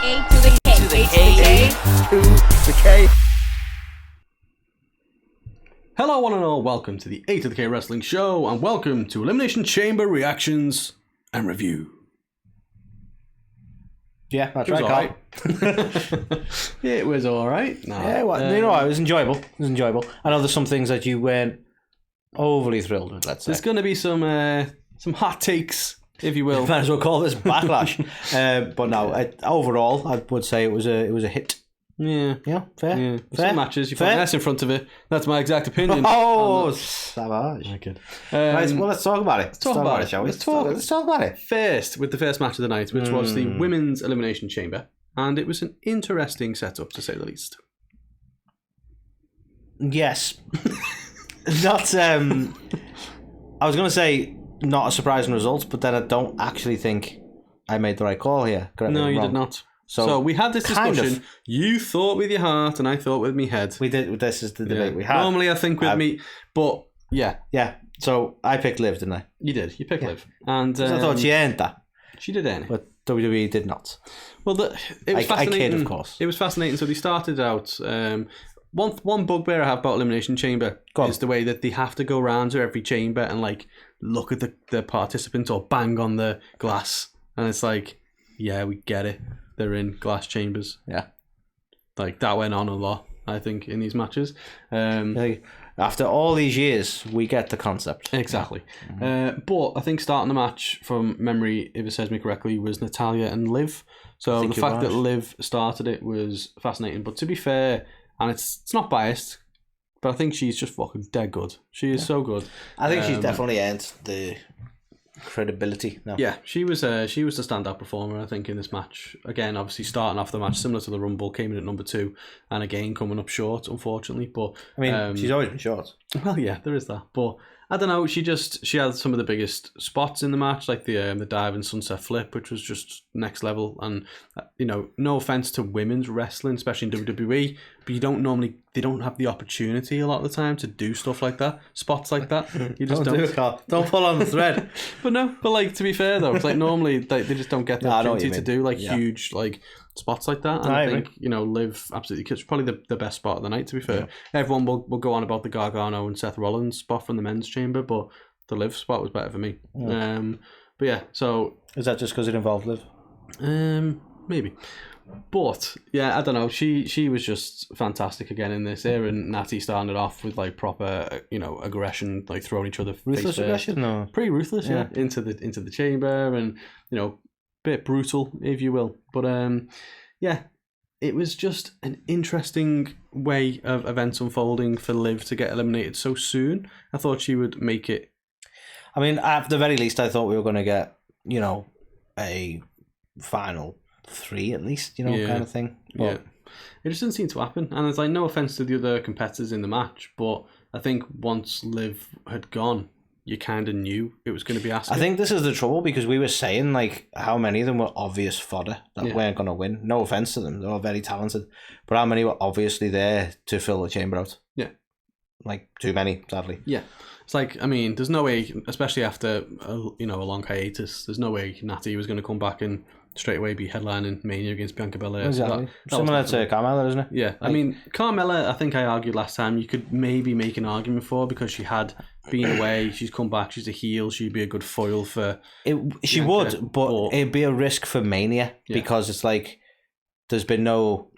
A to the K. To the K. To the K. Hello one and all, welcome to the A2theK Wrestling Show, and welcome to Elimination Chamber reactions and review. Yeah, that's It was right, alright. It was alright. No, Yeah, well, you know, it was enjoyable. It was enjoyable. I know there's some things that you weren't overly thrilled with, let's say. there's going to be some hot takes, if you will. Might as well call this backlash. But no, overall, I would say it was a hit. Yeah. Yeah, fair. Yeah. Fair. Some matches, you put Fair. an S in front of it. That's my exact opinion. Oh, savage. I could. Right, well, let's talk about it. Let's talk about it, shall we? let's talk. Let's talk about it. First, with the first match of the night, which was the Women's Elimination Chamber. And it was an interesting setup, to say the least. Yes. Not, I was going to say not a surprising result, but then I don't actually think I made the right call here. Correct me if No, I'm you wrong. did not. So, So we had this kind discussion. of. You thought with your heart, and I thought with me head. We did. This is the debate we had. Normally, I think with me, but yeah, Yeah. So I picked Liv, didn't I? you did. You picked Liv, and 'Cause I thought she earned that, she did earn it. but WWE did not. Well, it was I fascinating. kid, of course. It was fascinating. So they started out. One bugbear I have about Elimination Chamber Go on. is the way that they have to go around to every chamber and like look at the participants or bang on the glass, and it's like, yeah, we get it. They're in glass chambers. Yeah. Like that went on a lot, I think, in these matches. Like, after all these years, we get the concept. Exactly. But I think starting the match from memory, if it serves me correctly, was Natalya and Liv. So the think fact you're that right. Liv started it was fascinating. But to be fair, and it's not biased, but I think she's just fucking dead good. She is so good. I think she's definitely earned the credibility now. Yeah, she was the standout performer, I think, in this match. Again, obviously starting off the match similar to the Rumble, came in at number 2, and again coming up short, unfortunately. But I mean, she's always been short. well, yeah, there is that. But I don't know. She had some of the biggest spots in the match, like the dive and sunset flip, which was just next level. And no offense to women's wrestling, especially in WWE, but they don't have the opportunity a lot of the time to do stuff like that, spots like that. You just don't. Do it, Carl. Don't pull on the thread. But like to be fair though, it's like normally they just don't get the I know what opportunity you to mean. do like Yeah. huge like spots like that. And I I agree. think Liv absolutely, it's probably the best spot of the night. To be fair, everyone will go on about the Gargano and Seth Rollins spot from the men's chamber, but the Liv spot was better for me. But yeah, so Is that just because it involved Liv? maybe. But yeah, I don't know. She was just fantastic again in this. Her and Natty started off with like proper, aggression, like throwing each other Ruthless face first. aggression? No. Pretty ruthless, yeah. Into the chamber, and bit brutal, if you will. But yeah, it was just an interesting way of events unfolding for Liv to get eliminated so soon. I thought she would make it. I mean, at the very least, I thought we were going to get, a final 3 at least, kind of thing. But Yeah, it just didn't seem to happen. And it's like, no offense to the other competitors in the match, but I think once Liv had gone, you kind of knew it was going to be Asuka. I think this is the trouble, because we were saying like how many of them were obvious fodder that weren't going to win. No offense to them, they're all very talented, but how many were obviously there to fill the chamber out? Yeah, like too many, sadly. Yeah, it's like, I mean, there's no way, especially after a long hiatus, there's no way Natty was going to come back and straight away be headlining Mania against Bianca Belair. Exactly. So Similar to Carmella, isn't it? Yeah, I mean, Carmella, I think I argued last time, you could maybe make an argument for, because she had been away, she's come back, she's a heel, she'd be a good foil for... She Bianca, would, but it'd be a risk for Mania, because it's like there's been no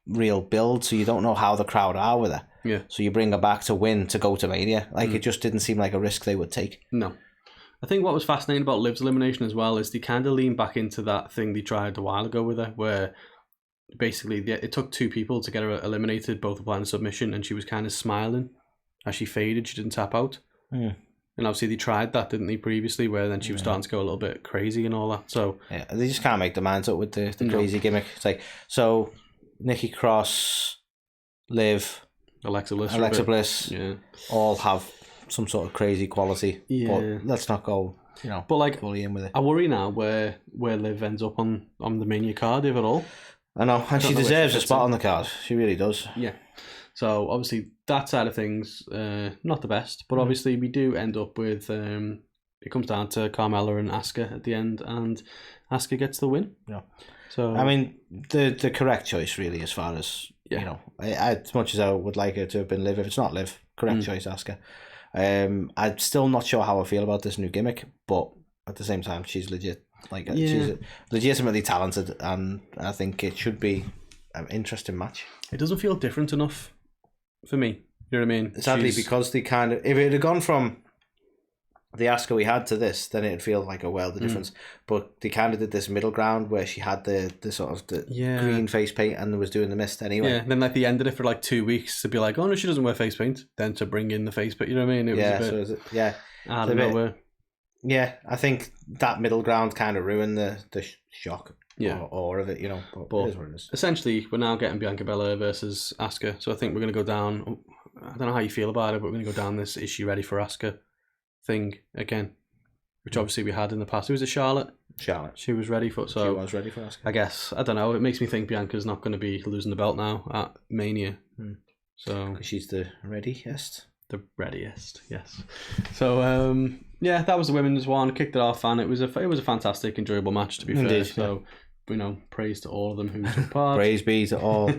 real build, so you don't know how the crowd are with her. Yeah. So you bring her back to win to go to Mania. Like, it just didn't seem like a risk they would take. No. I think what was fascinating about Liv's elimination as well is they kind of leaned back into that thing they tried a while ago with her, where basically it took 2 people to get her eliminated, both applying a submission, and she was kind of smiling as she faded. She didn't tap out. And obviously they tried that, didn't they, previously, where then she was starting to go a little bit crazy and all that. So yeah, they just can't make their minds up with the crazy gimmick. It's like, so Nikki Cross, Liv, Alexa Bliss, all have some sort of crazy quality. But let's not go, but like, fully in with it. I worry now where Liv ends up on the Mania card, if at all. I know, and she deserves a spot on the card. She really does. Yeah. So obviously that side of things, not the best, but obviously we do end up with it comes down to Carmella and Asuka at the end, and Asuka gets the win. Yeah. So I mean, the correct choice, really, as far as, you know, as much as I would like it to have been Liv, if it's not Liv, correct choice, Asuka. I'm still not sure how I feel about this new gimmick, but at the same time, she's legit. Like, she's legitimately talented, and I think it should be an interesting match. It doesn't feel different enough for me. You know what I mean? Sadly, because they kind of, if it had gone from the Asuka we had to this, then it'd feel like a world of difference. But they kind of did this middle ground where she had the sort of the green face paint and was doing the mist anyway. Yeah, then like they ended it for like 2 weeks to be like, oh no, she doesn't wear face paint. Then to bring in the face paint, you know what I mean? It was a bit, I don't know. Yeah, I think that middle ground kind of ruined the shock or of it, you know. But it is what it is. Essentially, we're now getting Bianca Belair versus Asuka. So I think we're going to go down. I don't know how you feel about it, but we're going to go down this "is she ready for Asuka" thing again, which obviously we had in the past. Who was it? Charlotte. She was ready for. So she was ready for Asuka. I guess, I don't know. It makes me think Bianca's not going to be losing the belt now at Mania. So she's the readiest. The readiest, yes. So yeah, that was the women's one. Kicked it off, and it was a fantastic, enjoyable match, to be fair. So you know, praise to all of them who took part. Praise be to all.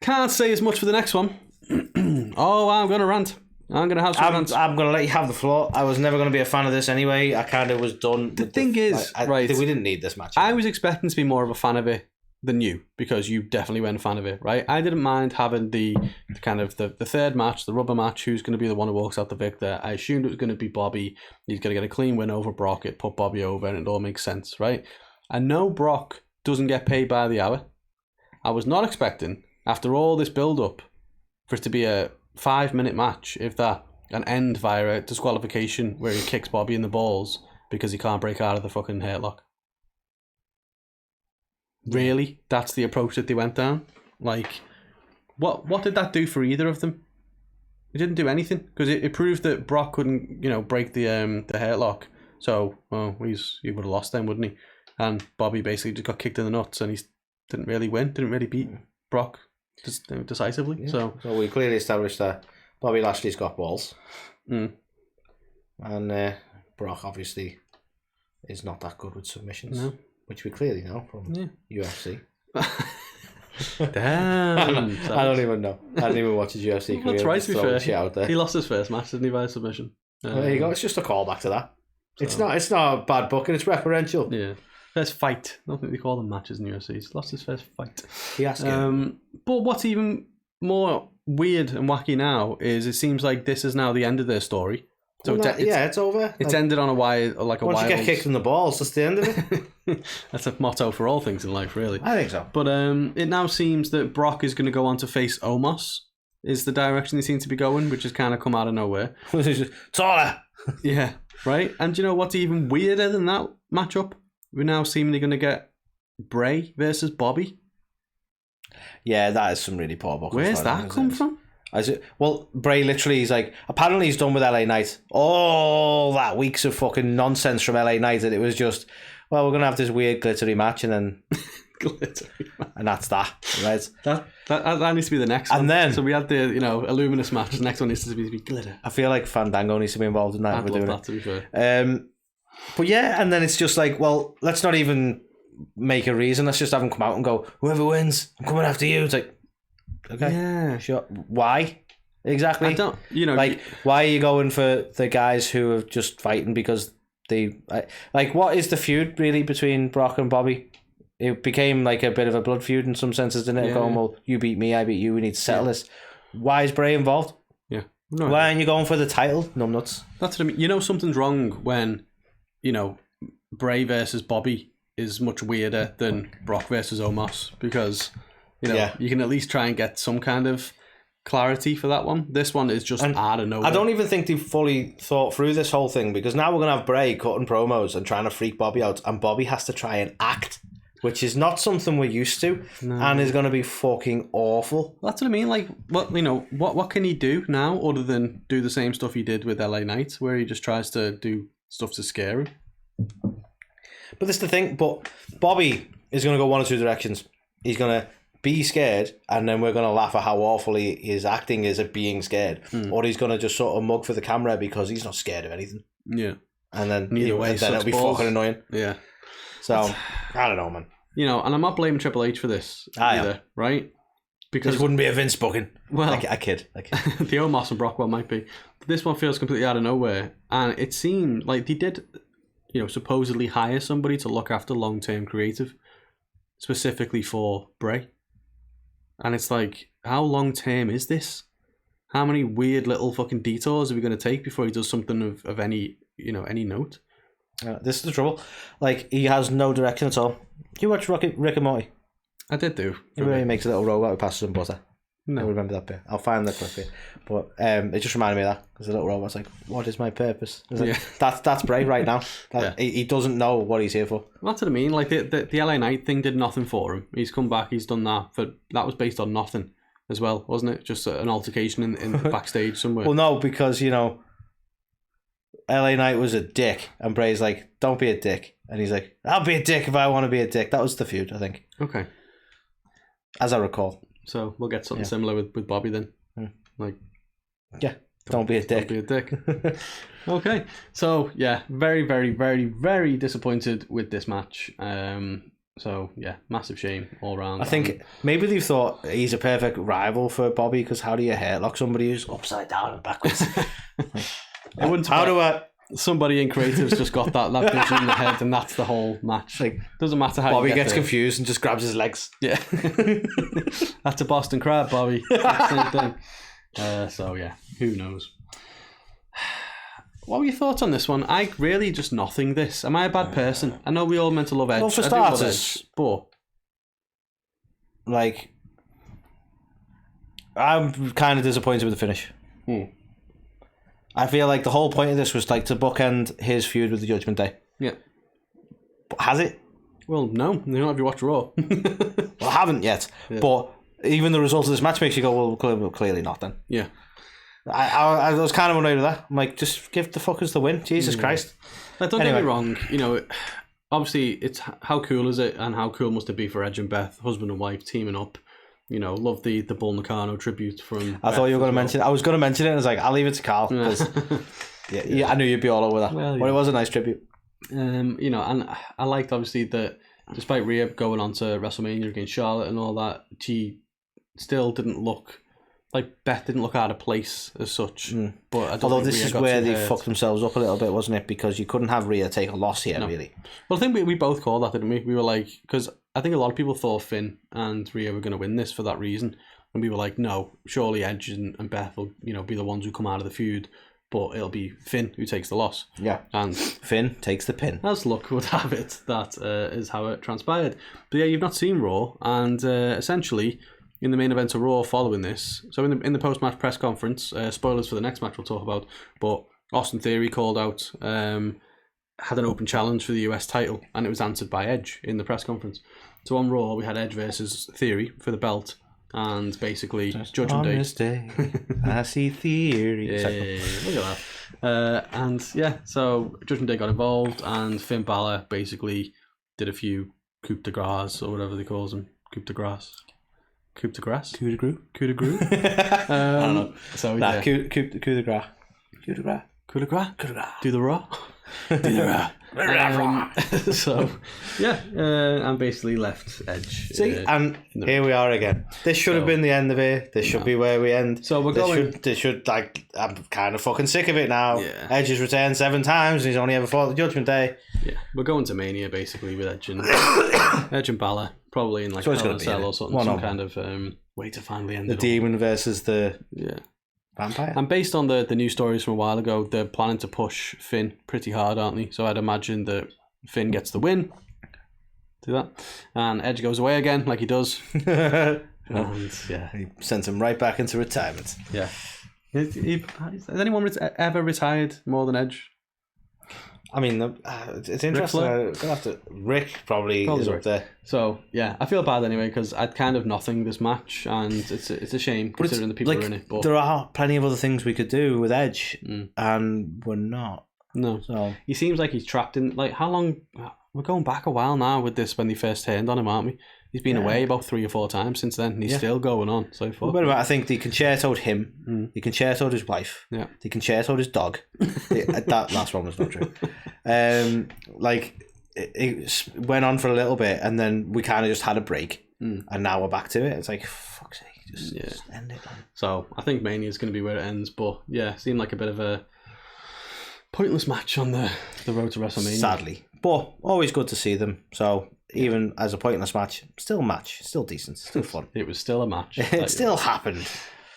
Can't say as much for the next one. Oh, I'm gonna rant. I'm gonna have some rants. I'm gonna let you have the floor. I was never gonna be a fan of this anyway. I kind of was done. The thing is, we didn't need this match. I was expecting to be more of a fan of it than you, because you definitely weren't a fan of it, right? I didn't mind having the kind of the third match, the rubber match. Who's going to be the one who walks out the victor? I assumed it was going to be Bobby. He's going to get a clean win over Brock. It put Bobby over, and it all makes sense, right? I know Brock doesn't get paid by the hour. I was not expecting, after all this build-up, for it to be a 5-minute match, if that, and end via a disqualification where he kicks Bobby in the balls because he can't break out of the fucking hurtlock. Really? That's the approach that they went down? Like, what did that do for either of them? It didn't do anything, because it proved that Brock couldn't, you know, break the hurtlock. So, well, he would have lost then, wouldn't he? And Bobby basically just got kicked in the nuts, and he didn't really win, didn't really beat Brock decisively. Yeah. So we clearly established that Bobby Lashley's got balls. And Brock obviously is not that good with submissions. No. Which we clearly know from UFC. Damn. I don't even know. I didn't even watch his UFC career. That's right, to be fair. Out there. He lost his first match, didn't he, by submission? There you go. It's just a callback to that. So. It's not a bad booking. It's referential. Yeah. First fight. I don't think they call them matches in UFC. He's lost his first fight. Yes. But what's even more weird and wacky now is it seems like this is now the end of their story. So it's over. It's ended on a wild. Once you get kicked in the balls, that's the end of it. That's a motto for all things in life, really. I think so. But it now seems that Brock is going to go on to face Omos. Is the direction they seem to be going, which has kind of come out of nowhere. Taller. Yeah, right. And do you know what's even weirder than that matchup? We're now seemingly going to get Bray versus Bobby. Yeah, that is some really poor booking. Where's that come from? Well, Bray literally is like, apparently he's done with LA Knight. All that weeks of fucking nonsense from LA Knight, that it was just, well, we're going to have this weird glittery match, and then and that's that, right? That needs to be the next one. And then, so we had the, you know, Illuminous match. The next one needs to be glitter. I feel like Fandango needs to be involved in that. I'd love that, to be fair. But yeah, and then it's just like, well, let's not even make a reason. Let's just have them come out and go, whoever wins, I'm coming after you. It's like, okay, yeah, sure. Why exactly? I don't, you know, like, why are you going for the guys who are just fighting because they like? What is the feud really between Brock and Bobby? It became like a bit of a blood feud in some senses, didn't it? Yeah. Going, well, you beat me, I beat you. We need to settle this. Why is Bray involved? Yeah. No, why aren't you going for the title? Numbnuts. That's what I mean. You know, something's wrong when, you know, Bray versus Bobby is much weirder than Brock versus Omos, because, you know, you can at least try and get some kind of clarity for that one. This one is just out of nowhere. I don't even think they've fully thought through this whole thing, because now we're going to have Bray cutting promos and trying to freak Bobby out, and Bobby has to try and act, which is not something we're used to, and is going to be fucking awful. That's what I mean. Like, what can he do now other than do the same stuff he did with LA Knight, where he just tries to do stuff to scare him? But that's the thing. But Bobby is going to go one or two directions. He's going to be scared, and then we're going to laugh at how awful his acting is at being scared. Or he's going to just sort of mug for the camera because he's not scared of anything. Yeah. and then Neither way, it'll be balls. fucking annoying. Yeah. So I don't know, man. You know, and I'm not blaming Triple H for this either, right? Because this wouldn't be a Vince booking. Well, I kid. the Omos and Brock one might be. But this one feels completely out of nowhere. And it seemed like they did, supposedly hire somebody to look after long-term creative, specifically for Bray. And it's like, how long-term is this? How many weird little fucking detours are we going to take before he does something of any, any note? This is the trouble. Like, he has no direction at all. You watch Rick and Morty? I did do. He makes a little robot with passes and butter. No. I remember that bit. I'll find the clip here. But it just reminded me of that. There's a little robot's like, what is my purpose? Like, that's Bray right now. He doesn't know what he's here for. That's what I mean. Like, the LA Knight thing did nothing for him. He's come back, he's done that. That was based on nothing as well, wasn't it? Just an altercation in the backstage somewhere. Well, no, because, LA Knight was a dick. And Bray's like, don't be a dick. And he's like, I'll be a dick if I want to be a dick. That was the feud, I think. Okay. As I recall. So we'll get something similar with Bobby then. Like, yeah, don't be a dick. Don't be a dick. Okay. So yeah, very, very, very, very disappointed with this match. So yeah, massive shame all around. I think maybe they've thought he's a perfect rival for Bobby, because how do you hairlock somebody who's upside down and backwards? Somebody in creative's just got that vision in the head, and that's the whole match. Like, doesn't matter how Bobby gets confused and just grabs his legs. Yeah. That's a Boston Crab, Bobby. That's the same thing. So yeah, who knows? What were your thoughts on this one? I really just nothing this. Am I a bad person? I know we all meant to love Edge. Well, for starters, but like, I'm kind of disappointed with the finish. I feel like the whole point of this was like to bookend his feud with the Judgment Day. Yeah. But has it? Well, no. You don't have to watch Raw. Well, I haven't yet. Yeah. But even the result of this match makes you go, well, clearly not then. Yeah. I was kind of annoyed with that. I'm like, just give the fuckers the win. Jesus Christ. Like, don't get me wrong. Obviously, it's how cool is it, and how cool must it be for Edge and Beth, husband and wife, teaming up. Love the Bull Nakano tribute from I thought you were going to mention it. I was going to mention it, and I was like, I'll leave it to Carl. Because I knew you'd be all over that. Well, but it was a nice tribute. And I liked, obviously, that despite Rhea going on to WrestleMania against Charlotte and all that, she still didn't look... Like, Beth didn't look out of place as such. But I don't Although this is where they fucked themselves up a little bit, wasn't it? Because you couldn't have Rhea take a loss here, really. Well, I think we both called that, didn't we? We were like... Because I think a lot of people thought Finn and Rhea were going to win this for that reason. And we were like, no, surely Edge and Beth will, be the ones who come out of the feud. But it'll be Finn who takes the loss. Yeah. And Finn takes the pin. As luck would have it, that is how it transpired. But yeah, you've not seen Raw. And essentially... in the main event of Raw following this, so in the post-match press conference, spoilers for the next match we'll talk about, but Austin Theory called out, had an open challenge for the US title, and it was answered by Edge in the press conference. So on Raw, we had Edge versus Theory for the belt, and basically Judgment Day. On this day, I see Theory. Yeah, look at that. And yeah, so Judgment Day got involved, and Finn Balor basically did a few coup de grace, or whatever they call them, coup de grace. Coup de grace? Coup de grace? Coup de grace? I don't know. So, coup de grace. Coup de grace? Coup de grace? Coup de grace. Do the raw? Do the raw. So, yeah, and basically left Edge. See, and here we are again. This should have been the end of it. This should be where we end. So we're going... This should, like, I'm kind of fucking sick of it now. Yeah. Edge has returned 7 times and he's only ever fought the Judgment Day. Yeah, we're going to Mania, basically, with Edge and Balor. Probably in like so Hell in a Cell or something, some kind of way to finally end the demon versus the vampire. And based on the news stories from a while ago, they're planning to push Finn pretty hard, aren't they? So I'd imagine that Finn gets the win. Do that. And Edge goes away again, like he does. And he sends him right back into retirement. Yeah. Has anyone ever retired more than Edge? I mean, it's interesting. Rick probably is up there. So yeah, I feel bad anyway because I'd kind of nothing this match, and it's a shame considering the people who are in it. But there are plenty of other things we could do with Edge, and we're not. No, so he seems like he's trapped in. Like, how long we're going back a while now with this when they first turned on him, aren't we? He's been away about 3 or 4 times since then, and he's still going on. So far. Well, I think they concertoed him. They concertoed his wife. Yeah. They concertoed his dog. That last one was not true. It went on for a little bit, and then we kind of just had a break, and now we're back to it. It's like, fuck's sake, just end it. So I think Mania is going to be where it ends, but yeah, seemed like a bit of a pointless match on the road to WrestleMania. Sadly, but always good to see them. So even as a pointless match, still decent, still fun. It was still a match. It still happened.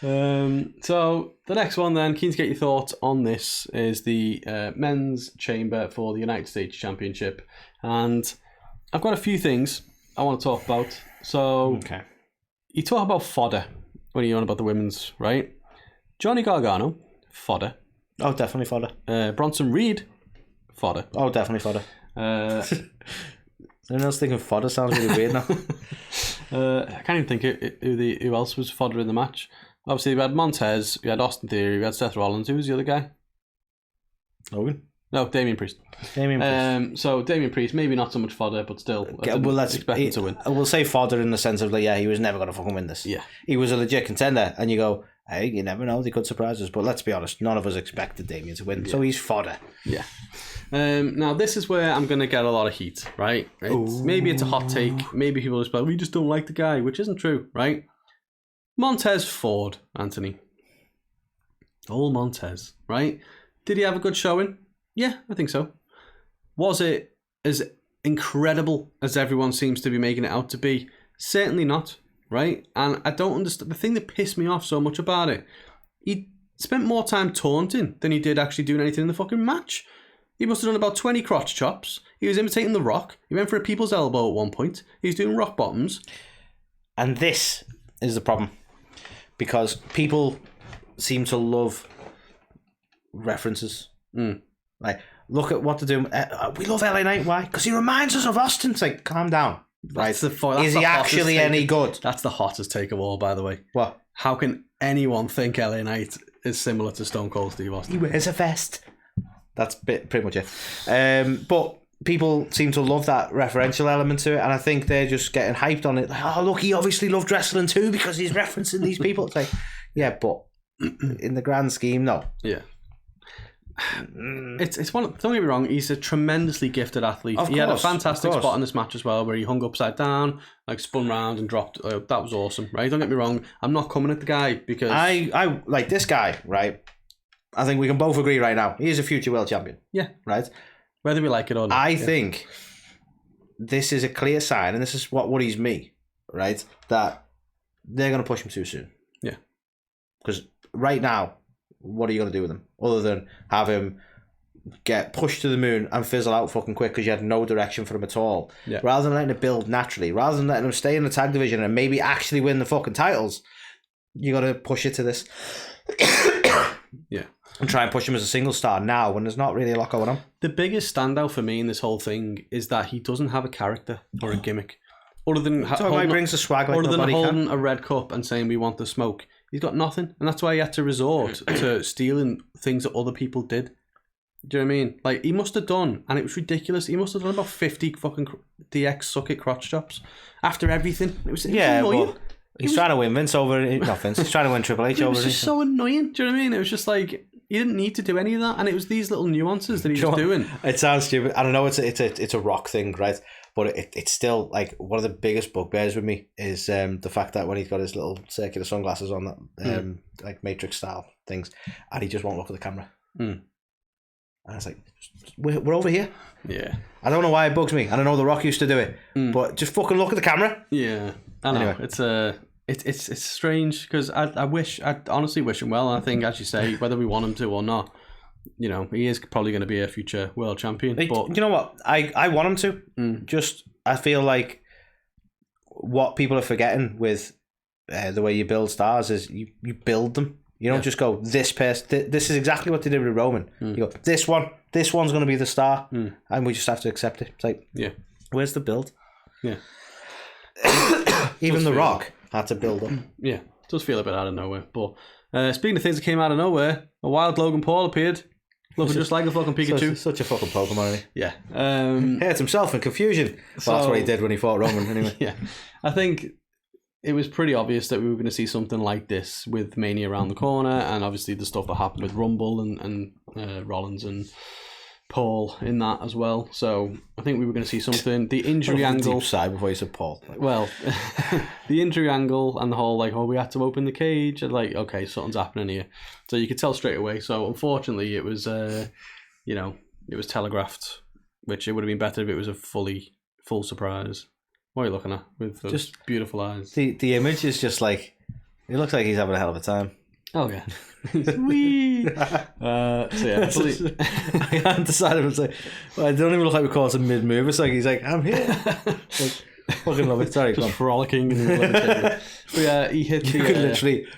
So the next one then, keen to get your thoughts on this, is the men's chamber for the United States Championship. And I've got a few things I want to talk about. So you talk about fodder when you're on about the women's, right? Johnny Gargano, fodder. Oh, definitely fodder. Bronson Reed, fodder. Oh, definitely fodder. Anyone else thinking fodder sounds really weird now? I can't even think who else was fodder in the match. Obviously, we had Montez, we had Austin Theory, we had Seth Rollins. Who was the other guy? Logan? No, Damian Priest. So Damian Priest, maybe not so much fodder, but still, let's expect him to win. We'll say fodder in the sense of, he was never going to fucking win this. Yeah. He was a legit contender, and you go, hey, you never know, they could surprise us. But let's be honest, none of us expected Damian to win, so he's fodder. Yeah. Now, this is where I'm going to get a lot of heat, right? Maybe it's a hot take. Maybe people just like, we just don't like the guy, which isn't true, right? Montez Ford, Anthony. Old Montez, right? Did he have a good showing? Yeah, I think so. Was it as incredible as everyone seems to be making it out to be? Certainly not, right? And I don't understand. The thing that pissed me off so much about it, he spent more time taunting than he did actually doing anything in the fucking match. He must have done about 20 crotch chops. He was imitating The Rock. He went for a people's elbow at one point. He was doing rock bottoms. And this is the problem. Because people seem to love references. Like, look at what they're doing. We love LA Knight. Why? Because he reminds us of Austin. It's like, calm down. Right? Is he actually any good? That's the hottest take of all, by the way. What? How can anyone think LA Knight is similar to Stone Cold Steve Austin? He wears a vest. That's pretty much it. But people seem to love that referential element to it, and I think they're just getting hyped on it. Like, oh, look, he obviously loved wrestling too because he's referencing these people. It's like, yeah, but in the grand scheme, no. Yeah. It's one. Don't get me wrong. He's a tremendously gifted athlete. He had a fantastic spot in this match as well, where he hung upside down, like spun round and dropped. That was awesome, right? Don't get me wrong. I'm not coming at the guy because I like this guy, right? I think we can both agree right now. He is a future world champion. Yeah, right. Whether we like it or not. I think this is a clear sign, and this is what worries me, right? That they're going to push him too soon. Yeah, because right now, what are you going to do with him other than have him get pushed to the moon and fizzle out fucking quick because you had no direction for him at all? Yeah. Rather than letting it build naturally, rather than letting him stay in the tag division and maybe actually win the fucking titles, you got to push it to this. Yeah. And try and push him as a single star now when there's not really a lot going on. The biggest standout for me in this whole thing is that he doesn't have a character or a gimmick. Other than he brings a swag like nobody holding a red cup and saying we want the smoke. He's got nothing. And that's why he had to resort to stealing things that other people did. Do you know what I mean? Like, he must have done, and it was ridiculous, he must have done about 50 fucking DX suck it crotch chops after everything. It was annoying. Well, he's trying to win Vince over... Not Vince, he's trying to win Triple H over... It was just so annoying. Do you know what I mean? It was just like... He didn't need to do any of that, and it was these little nuances that he was doing. It sounds stupid. I don't know. It's a Rock thing, right? But it's still like one of the biggest bugbears with me is the fact that when he's got his little circular sunglasses on, that like Matrix style things, and he just won't look at the camera. And it's like, we're over here. Yeah. I don't know why it bugs me. I don't know The Rock used to do it, but just fucking look at the camera. Yeah. I know. Anyway. It's strange because I honestly wish him well. And I think, as you say, whether we want him to or not, you know, he is probably going to be a future world champion. But you know what? I want him to. Just, I feel like what people are forgetting with the way you build stars is you build them. You don't just go, this person, this is exactly what they did with Roman. You go, this one's going to be the star, and we just have to accept it. It's like, where's the build? Yeah. Even The Rock had to build up. Yeah, it does feel a bit out of nowhere. But speaking of things that came out of nowhere, a wild Logan Paul appeared. Looking just like a fucking Pikachu. Such a fucking Pokemon, isn't he? Yeah. Hurt himself in confusion. Well, that's what he did when he fought Roman, anyway. Yeah. I think it was pretty obvious that we were going to see something like this with Mania around the corner, and obviously the stuff that happened with Rumble and Rollins and Paul in that as well. So I think we were going to see something. The injury angle. Deep sigh before you said Paul. Well, the injury angle and the whole we had to open the cage. And okay, something's happening here. So you could tell straight away. So unfortunately, it was it was telegraphed, which it would have been better if it was a full surprise. What are you looking at with those just beautiful eyes? The image is just it looks like he's having a hell of a time. Oh yeah, sweet. So yeah, I can't decide if it's I don't even look like we're caught in mid-move. It's he's I'm here. Fucking love it. Sorry, just frolicking in the table. But yeah, he hit. You could literally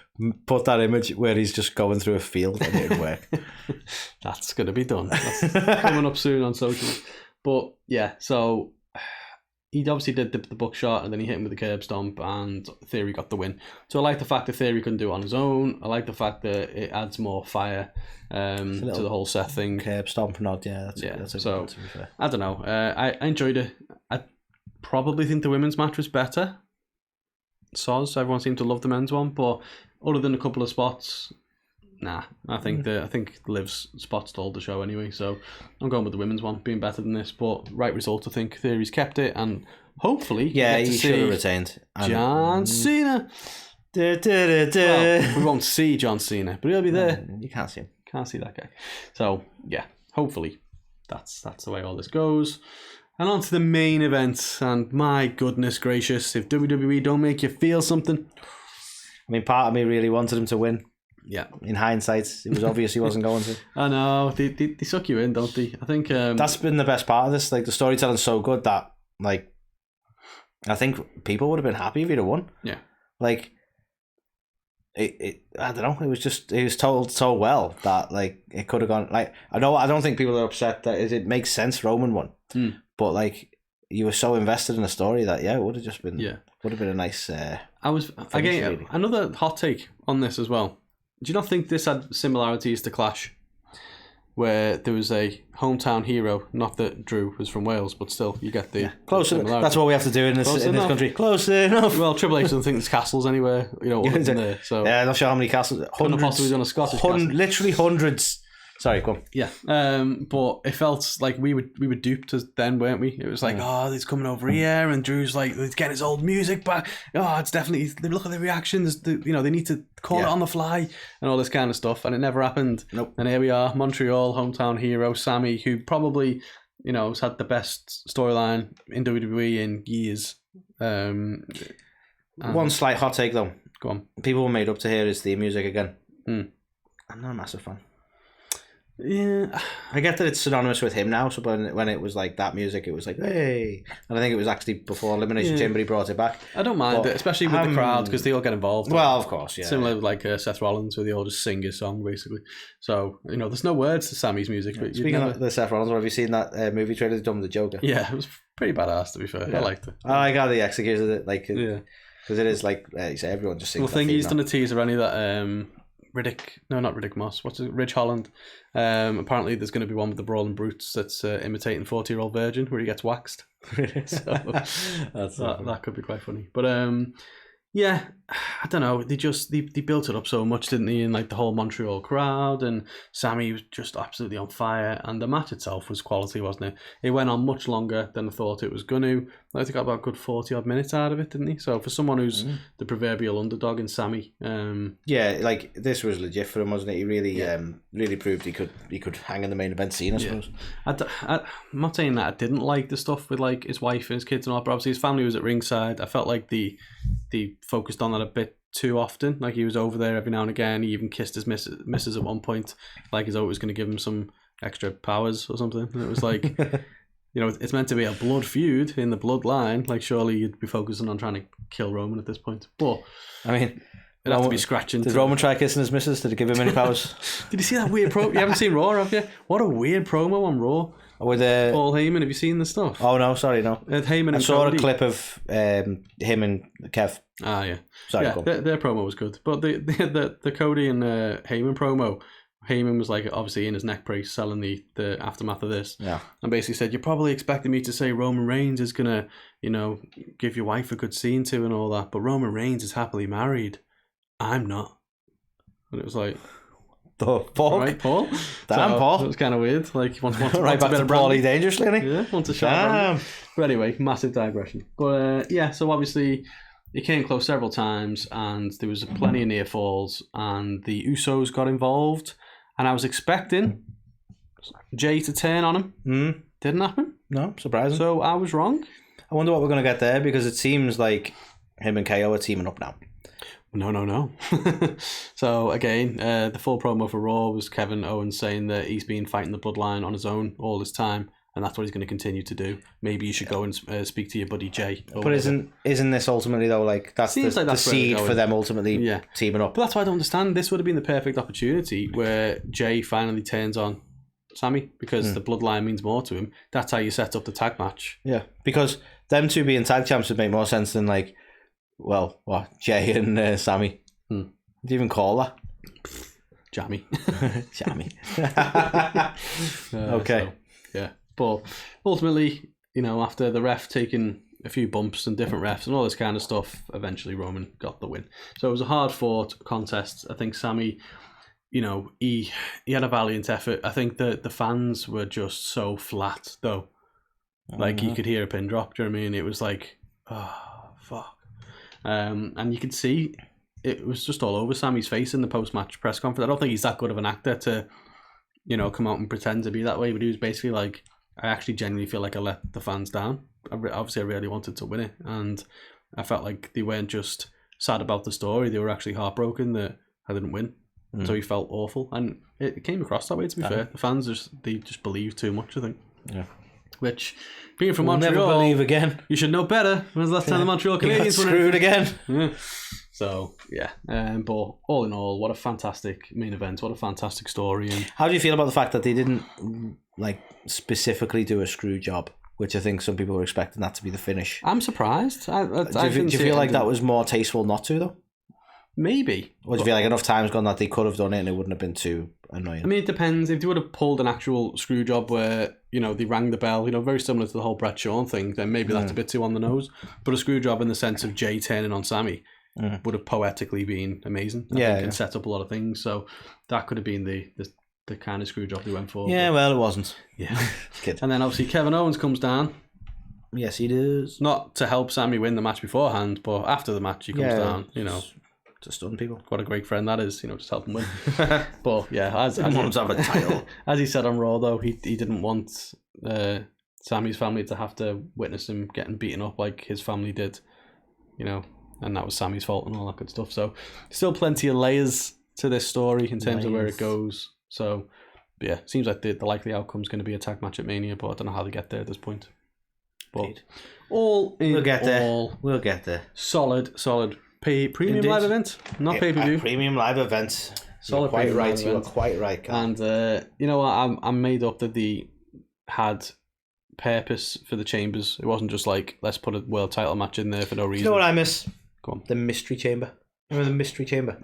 put that image where he's just going through a field and it would work. That's gonna be done. That's coming up soon on social. But yeah, so. He obviously did the buckshot and then he hit him with the curb stomp and Theory got the win. So I like the fact that Theory couldn't do it on his own. I like the fact that it adds more fire to the whole Seth thing. Curb stomp nod, yeah. That's a good one, to be fair. I don't know. I enjoyed it. I probably think the women's match was better. Everyone seemed to love the men's one, but other than a couple of spots, nah. I think Liv's spot stalled the show anyway, so I'm going with the women's one being better than this. But right result, I think. Theory's kept it, and hopefully, he should have retained John Cena. Well, we won't see John Cena, but he'll be there. You can't see him. Can't see that guy. So yeah, hopefully, that's the way all this goes. And on to the main event. And my goodness gracious, if WWE don't make you feel something. I mean, part of me really wanted him to win. Yeah. In hindsight, it was obvious he wasn't going to. I know. They suck you in, don't they? I think... that's been the best part of this. The storytelling's so good that, I think people would have been happy if he'd have won. Yeah. I don't know. It was told so well that, it could have gone... I don't think people are upset that it makes sense Roman won. But, you were so invested in the story that, it would have just been... Yeah. Would have been a nice... really. Another hot take on this as well. Do you not think this had similarities to Clash? Where there was a hometown hero, not that Drew was from Wales, but still, you get the close enough. That's what we have to do in this country. Close enough. Well, Triple H doesn't think there's castles anywhere, other than there. So yeah, I'm not sure how many castles. Couldn't have possibly done a Scottish castle. Literally hundreds. Sorry, go on. Yeah, but it felt like we were duped then, weren't we? It was he's coming over here, and Drew's he's getting his old music back. Oh, it's definitely, look at the reactions. They need to call it on the fly and all this kind of stuff, and it never happened. Nope. And here we are, Montreal hometown hero Sami, who probably has had the best storyline in WWE in years. One slight hot take though. Go on. People were made up to hear his theme music again. I'm not a massive fan. Yeah, I get that it's synonymous with him now. So when it was that music, it was hey, and I think it was actually before Elimination Chamber he brought it back. I don't mind it, especially with the crowd because they all get involved. Well, of course, yeah. Similar like Seth Rollins, where they all just sing his song basically. So there's no words to Sammy's music. But speaking of the Seth Rollins, have you seen that movie trailer done with the Joker? Yeah, it was pretty badass to be fair. Yeah. I liked it. I got the executed it because it is you say everyone just sings. Well, he's done a teaser any that. Riddick Moss. What's it? Rich Holland. Apparently, there's going to be one with the Brawling Brutes that's imitating 40-year-old Virgin, where he gets waxed. So that could be quite funny. But yeah, I don't know. They built it up so much, didn't they? In the whole Montreal crowd, and Sami was just absolutely on fire. And the match itself was quality, wasn't it? It went on much longer than I thought it was going to. I think I got about a good 40 odd minutes out of it, didn't he? So for someone who's the proverbial underdog in Sami, this was legit for him, wasn't it? He really proved he could hang in the main event scene, I suppose. I'm not saying that I didn't like the stuff with his wife and his kids and all, but obviously his family was at ringside. I felt like they focused on that a bit too often. He was over there every now and again. He even kissed his missus at one point, as though it was going to give him some extra powers or something. And it was it's meant to be a blood feud in the bloodline. Surely you'd be focusing on trying to kill Roman at this point. But I mean, it'd have to be scratching. Did Roman try kissing his missus? Did it give him any powers? Did you see that weird promo? You haven't seen Raw, have you? What a weird promo on Raw. With Paul Heyman, have you seen the stuff? Oh no, sorry, no. Heyman and I saw Cody. a clip of him and Kev. Ah, yeah. Sorry, their promo was good, but the Cody and Heyman promo Heyman was like obviously in his neck brace selling the aftermath of this. Yeah. And basically said, you're probably expecting me to say Roman Reigns is going to, you know, give your wife a good scene to and all that. But Roman Reigns is happily married. I'm not. And it was like... The fuck? Right, Paul? Damn, so, Paul. It was kind of weird. Like, wants right back to Paulie Dangerously, isn't he? Yeah, wants a shot. Damn. But anyway, massive digression. But yeah, so obviously it came close several times and there was plenty of near falls and the Usos got involved and I was expecting Jay to turn on him. Didn't happen. No, surprising. So I was wrong. I wonder what we're going to get there because it seems like him and KO are teaming up now. No. So again, the full promo for Raw was Kevin Owens saying that he's been fighting the bloodline on his own all this time, and that's what he's going to continue to do. Maybe you should go and speak to your buddy Jay. But isn't this ultimately though like that's the seed for them ultimately teaming up? But that's why I don't understand. This would have been the perfect opportunity where Jay finally turns on Sami because the bloodline means more to him. That's how you set up the tag match. Yeah, because them two being tag champs would make more sense than like. Well, what? Jay and Sami. What do you even call that? Jammy. Jammy. Okay. So, yeah. But ultimately, you know, after the ref taking a few bumps and different refs and all this kind of stuff, eventually Roman got the win. So it was a hard-fought contest. I think Sami, you know, he had a valiant effort. I think that the fans were just so flat, though. Like, you could hear a pin drop, do you know what I mean? It was like, oh, fuck. And you could see it was just all over Sami's face in the post-match press conference. I don't think he's that good of an actor to, you know, come out and pretend to be that way. But he was basically like, I actually genuinely feel like I let the fans down. Obviously, I really wanted to win it. And I felt like they weren't just sad about the story. They were actually heartbroken that I didn't win. So he felt awful. And it came across that way, to be fair. The fans, they just believe too much, I think. Yeah. Which, being from Montreal, never believe again. You should know better. When was the last time the Montreal Canadiens were screwed again? Yeah. So yeah, but all in all, what a fantastic main event! What a fantastic story! And how do you feel about the fact that they didn't like specifically do a screw job, which I think some people were expecting that to be the finish? I'm surprised. Do you feel like that was more tasteful not to though? Maybe. Or do you feel like enough time's gone that they could have done it and it wouldn't have been too annoying? I mean, it depends. If they would have pulled an actual screw job where, you know, they rang the bell, you know, very similar to the whole Brett Shawn thing, then maybe that's a bit too on the nose. But a screw job in the sense of Jay turning on Sami would have poetically been amazing. I think, and set up a lot of things. So that could have been the kind of screw job they went for. Yeah, well, it wasn't. Yeah. And then obviously Kevin Owens comes down. Yes, he does. Not to help Sami win the match beforehand, but after the match he comes down, you know. To stun people. What a great friend that is, you know, just help him win. But yeah, as have a title. As he said on Raw though, he didn't want Sami's family to have to witness him getting beaten up like his family did, you know, and that was Sami's fault and all that good stuff. So still plenty of layers to this story in terms of where it goes. So yeah, seems like the likely outcome is going to be a tag match at Mania, but I don't know how they get there at this point. But all in we'll get there. all, we'll get there. Solid premium live event, not pay-per-view. Premium live event. Solid. Quite right. You were quite right, Carl. And you know what? I'm made up that they had purpose for the chambers. It wasn't just like, let's put a world title match in there for no reason. You know what I miss? Go on. The mystery chamber. Remember the mystery chamber?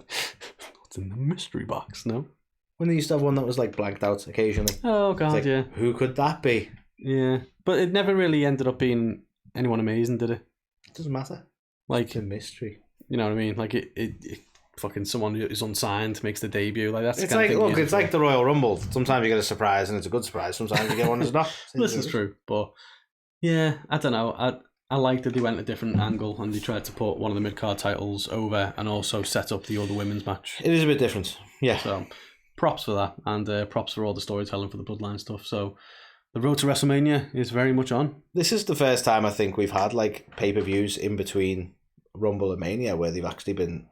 What's in the mystery box? No. When they used to have one that was like blanked out occasionally. Oh god, like, yeah. Who could that be? Yeah, but it never really ended up being anyone amazing, did it? It doesn't matter. Like it's a mystery. You know what I mean? Like it fucking someone who's unsigned makes the debut. Like that's. It's like it's like the Royal Rumble. Sometimes you get a surprise and it's a good surprise. Sometimes you get one that's not. This is true, but yeah, I don't know. I like that they went a different angle and they tried to put one of the mid-card titles over and also set up the other women's match. It is a bit different, yeah. So props for that, and props for all the storytelling for the Bloodline stuff. So the road to WrestleMania is very much on. This is the first time I think we've had like pay-per-views in between Rumble and Mania where they've actually been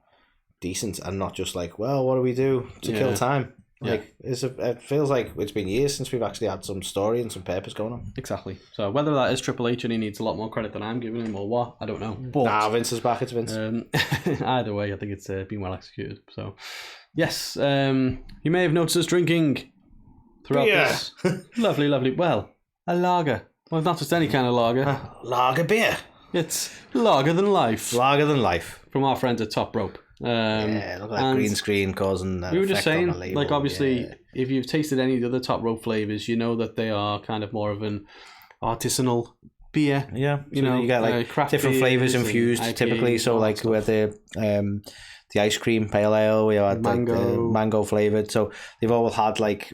decent and not just like, well, what do we do to kill time? Like it feels like it's been years since we've actually had some story and some purpose going on. Exactly. So whether that is Triple H and he needs a lot more credit than I'm giving him or what, I don't know. But nah, Vince is back. It's Vince. Either way, I think it's been well executed. So yes, you may have noticed us drinking throughout this. Lovely. Well, a lager. Well, not just any kind of lager. Lager beer. It's lager than life. Lager than life. From our friends at Top Rope. Look at that green screen causing we were just saying, like, obviously, yeah. if you've tasted any of the other top rope flavors, you know that they are kind of more of an artisanal beer. Yeah, you know, you get like different flavors infused typically. So like with the ice cream pale ale, we had like mango flavored. So they've all had like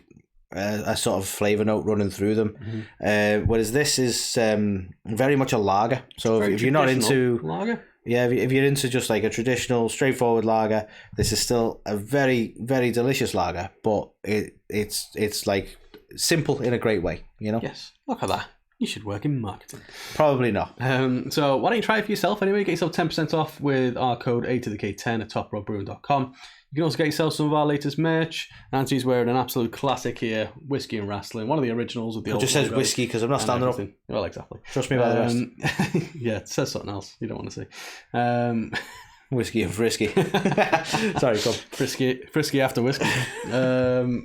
a sort of flavor note running through them. Whereas this is very much a lager. So if you're not into lager, if you're into just like a traditional straightforward lager, this is still a very, very delicious lager. But it's like simple in a great way. You know. Yes. Look at that. You should work in marketing. Probably not. So why don't you try it for yourself anyway? Get yourself 10% off with our code A2theK10 at topropebrewing.com. You can also get yourself some of our latest merch. Nancy's wearing an absolute classic here, Whiskey and Wrestling, one of the originals with the old just says whiskey because I'm not standing up. Well, exactly. Trust me about the rest. Yeah, it says something else you don't want to say. Whiskey and frisky. Sorry, come. Frisky after whiskey.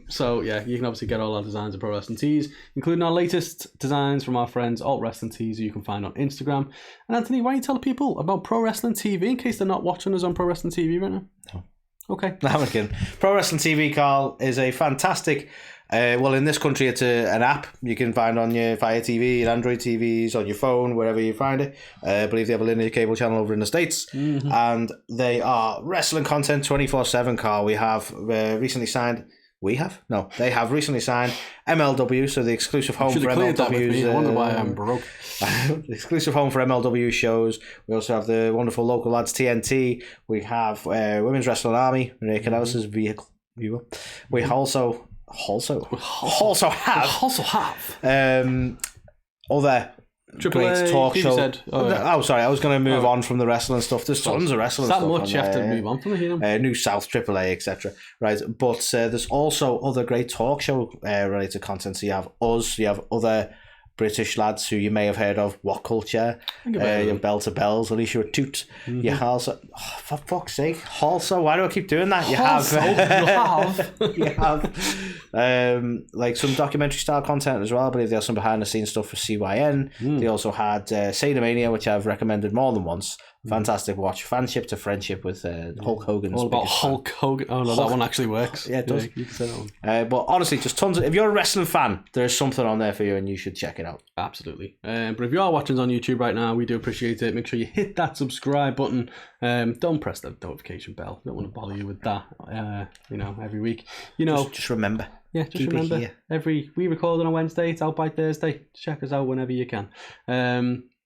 So yeah, you can obviously get all our designs of Pro Wrestling Tees, including our latest designs from our friends Alt Wrestling Tees, who you can find on Instagram. And Anthony, why don't you tell people about Pro Wrestling TV in case they're not watching us on Pro Wrestling TV right now? No. Okay. No, I'm kidding. Pro Wrestling TV, Carl, is a fantastic. Well, in this country, it's an app you can find on your Fire TV, your Android TVs, on your phone, wherever you find it. I believe they have a linear cable channel over in the States. And they are wrestling content 24/7, Carl. We have recently signed... We have? No, they have recently signed MLW, so the exclusive home for MLW's... I wonder why I'm broke. The exclusive home for MLW shows. We also have the wonderful local lads TNT. We have Women's Wrestling Army, Ray Canellis' vehicle. We also have other great talk show. Sorry, I was going to move on from the wrestling stuff. There's tons of wrestling stuff. That much you have to move on from here. New South, AAA, etc. Right, but there's also other great talk show related content. So you have us, you have other British lads who you may have heard of, What Culture, you have Bell to Bells, Alicia a Toot. You have also, for fuck's sake, also, why do I keep doing that? You have like some documentary style content as well. I believe there's some behind the scenes stuff for CYN. They also had Sadomania, which I've recommended more than once. Fantastic watch. Fanship to friendship with Hulk Hogan. All about Hulk Hogan. Oh no, that one actually works. Yeah, it does. You can say that one. But honestly, just tons of... If you're a wrestling fan, there's something on there for you and you should check it out. Absolutely. But if you are watching us on YouTube right now, we do appreciate it. Make sure you hit that subscribe button. Don't press the notification bell. Don't want to bother you with that. Every week. Just remember. Yeah, just remember. We record on a Wednesday. It's out by Thursday. Check us out whenever you can.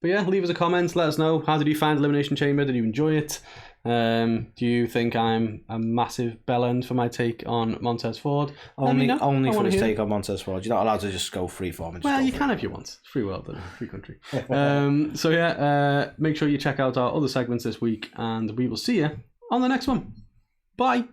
But yeah, leave us a comment. Let us know. How did you find Elimination Chamber? Did you enjoy it? Do you think I'm a massive bellend for my take on Montez Ford? Only for his take on Montez Ford. You're not allowed to just go freeform. Well, you can if you want. Free world, free country. So yeah, make sure you check out our other segments this week, and we will see you on the next one. Bye.